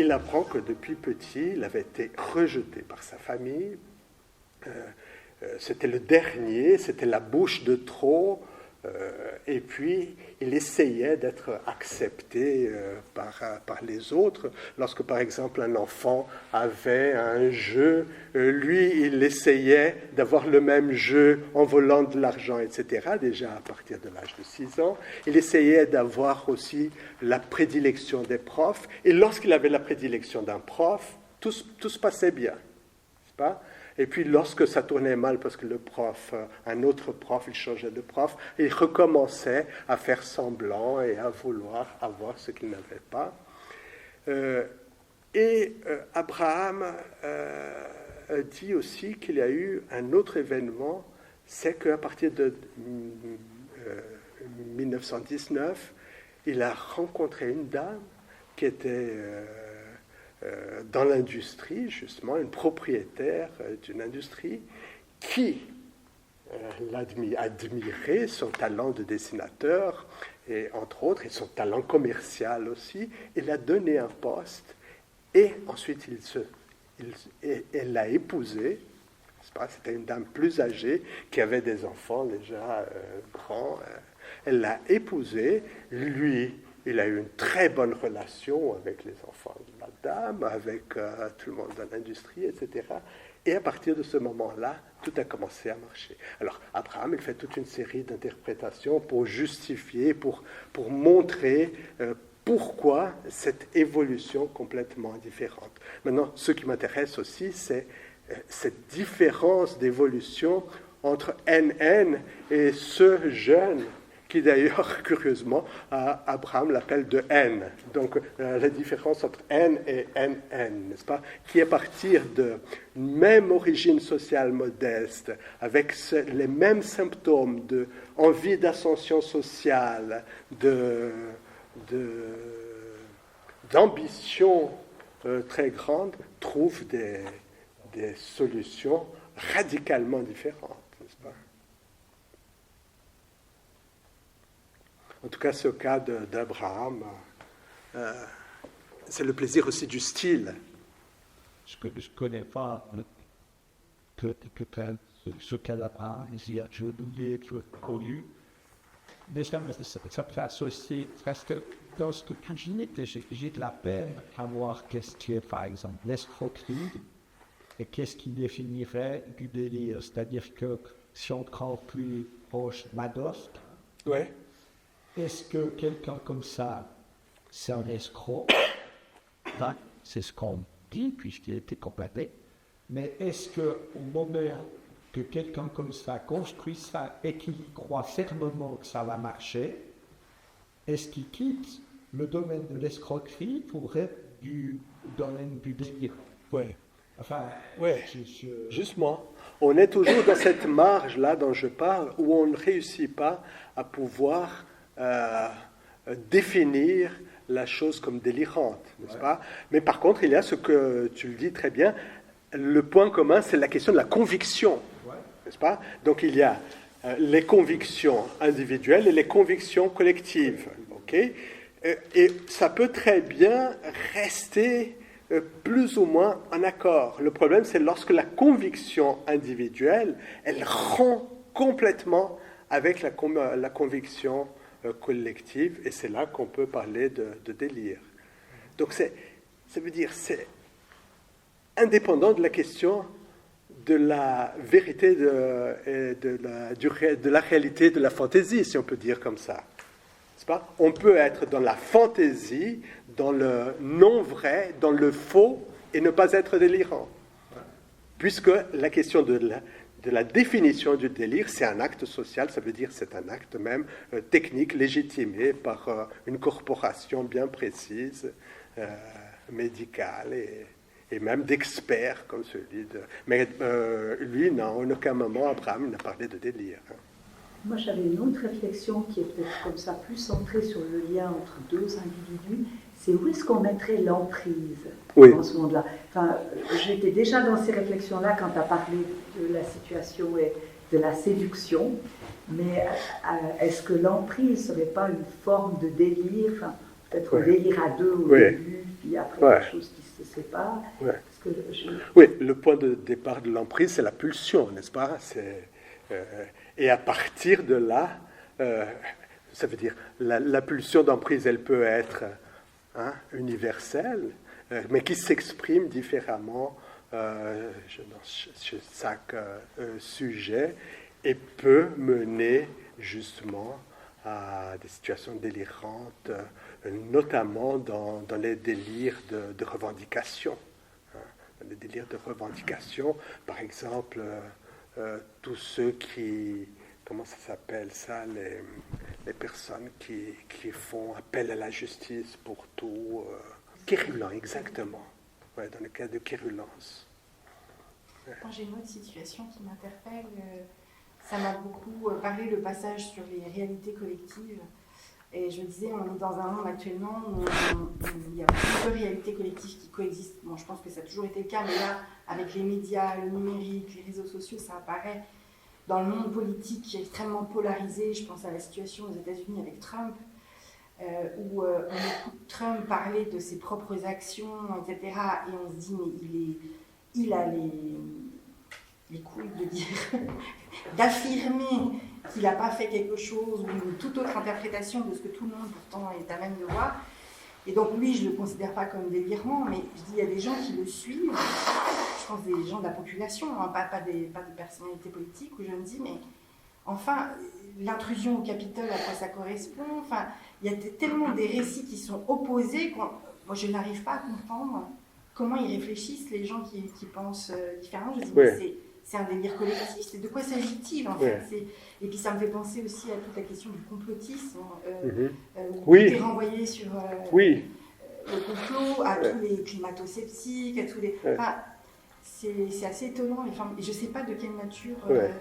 il apprend que depuis petit, il avait été rejeté par sa famille. C'était le dernier, c'était la bouche de trop. Et puis, il essayait d'être accepté par les autres. Lorsque, par exemple, un enfant avait un jeu, lui, il essayait d'avoir le même jeu en volant de l'argent, etc., déjà à partir de l'âge de 6 ans. Il essayait d'avoir aussi la prédilection des profs. Et lorsqu'il avait la prédilection d'un prof, tout se passait bien, n'est-ce pas ? Et puis, lorsque ça tournait mal, parce que le prof, un autre prof, il changeait de prof, il recommençait à faire semblant et à vouloir avoir ce qu'il n'avait pas. Abraham dit aussi qu'il y a eu un autre événement, c'est qu'à partir de 1919, il a rencontré une dame qui était... dans l'industrie, justement, une propriétaire d'une industrie qui admirait son talent de dessinateur, et entre autres, et son talent commercial aussi. Il a donné un poste, et ensuite elle l'a épousé. C'était une dame plus âgée, qui avait des enfants déjà grands. Elle l'a épousé, lui... Il a eu une très bonne relation avec les enfants de la dame, avec tout le monde dans l'industrie, etc. Et à partir de ce moment-là, tout a commencé à marcher. Alors, Abraham, il fait toute une série d'interprétations pour justifier, pour montrer pourquoi cette évolution complètement différente. Maintenant, ce qui m'intéresse aussi, c'est cette différence d'évolution entre NN et ce jeune qui d'ailleurs, curieusement, Abraham l'appelle de N. Donc, la différence entre N et NN, n'est-ce pas? Qui est à partir de même origine sociale modeste, avec les mêmes symptômes d'envie d'ascension sociale, d'ambition très grande, trouve des solutions radicalement différentes, n'est-ce pas? En tout cas, ce cas d'Abraham, c'est le plaisir aussi du style. Je ne connais pas ce cas d'Abraham, je l'ai connu. Mais ça me fait associer, parce que lorsque j'ai de la peine à voir qu'est-ce qui est, par exemple, l'escroquerie et qu'est-ce qui définirait du délire. C'est-à-dire que si on est encore plus proche Madoff, ouais. Est-ce que quelqu'un comme ça, c'est un escroc? C'est ce qu'on dit, puisqu'il a été complété. Mais est-ce qu'au moment que quelqu'un comme ça construit ça et qu'il croit fermement que ça va marcher, est-ce qu'il quitte le domaine de l'escroquerie pour être du domaine du délire? Oui. Enfin, ouais. Justement, on est toujours dans cette marge-là dont je parle, où on ne réussit pas à pouvoir définir la chose comme délirante, n'est-ce pas? Mais par contre, il y a ce que tu le dis très bien, le point commun, c'est la question de la conviction, n'est-ce pas? Donc il y a les convictions individuelles et les convictions collectives, ok? Et ça peut très bien rester plus ou moins en accord. Le problème, c'est lorsque la conviction individuelle, elle rompt complètement avec la conviction collective, et c'est là qu'on peut parler de délire. Donc ça veut dire c'est indépendant de la question de la vérité de la réalité de la fantaisie, si on peut dire comme ça. N'est-ce pas? On peut être dans la fantaisie, dans le non vrai, dans le faux, et ne pas être délirant. Puisque la question de la définition du délire, c'est un acte social, ça veut dire c'est un acte même technique légitimé par une corporation bien précise, médicale et même d'experts comme celui de... Mais lui, non, en aucun moment, Abraham n'a parlé de délire. Moi, j'avais une autre réflexion qui est peut-être comme ça, plus centrée sur le lien entre deux individus. C'est où est-ce qu'on mettrait l'emprise dans ce monde-là? Enfin, j'étais déjà dans ces réflexions-là quand tu as parlé de la situation et de la séduction, mais est-ce que l'emprise ne serait pas une forme de délire? Enfin, peut-être un délire à deux au Oui. début, puis après des choses qui se séparent. Ouais. Parce que Oui, le point de départ de l'emprise, c'est la pulsion, n'est-ce pas? Et à partir de là, ça veut dire, la pulsion d'emprise, elle peut être universelle, mais qui s'exprime différemment chez chaque sujet et peut mener justement à des situations délirantes, notamment dans les délires de revendication. Les délires de revendication, par exemple, tous ceux qui, comment ça s'appelle ça, les personnes qui font appel à la justice pour tout, quérulents, exactement, dans le cas de quérulence. Quand j'ai une autre situation qui m'interpelle, ça m'a beaucoup parlé le passage sur les réalités collectives. Et je me disais, on est dans un monde actuellement où il y a plusieurs réalités collectives qui coexistent. Bon, je pense que ça a toujours été le cas, mais là, avec les médias, le numérique, les réseaux sociaux, ça apparaît dans le monde politique qui est extrêmement polarisé. Je pense à la situation aux États-Unis avec Trump, où on écoute Trump parler de ses propres actions, etc. Et on se dit, mais il a les couilles de dire, d'affirmer qu'il n'a pas fait quelque chose ou une toute autre interprétation de ce que tout le monde pourtant est à même de voir. Et donc lui, je ne le considère pas comme délirant, mais je dis il y a des gens qui le suivent, je pense des gens de la population, pas des personnalités politiques, où je me dis, mais enfin, l'intrusion au Capitole, à quoi ça correspond, enfin, il y a tellement des récits qui sont opposés, moi je n'arrive pas à comprendre comment ils réfléchissent, les gens qui pensent différemment. Je dis, mais c'est un délire collectif, c'est de quoi s'agit-il en fait? Et puis ça me fait penser aussi à toute la question du complotisme, où tout est renvoyé sur le complot, à tous les climato-sceptiques, à tous les... Enfin, c'est assez étonnant, les formes. Et je ne sais pas de quelle nature ça relève.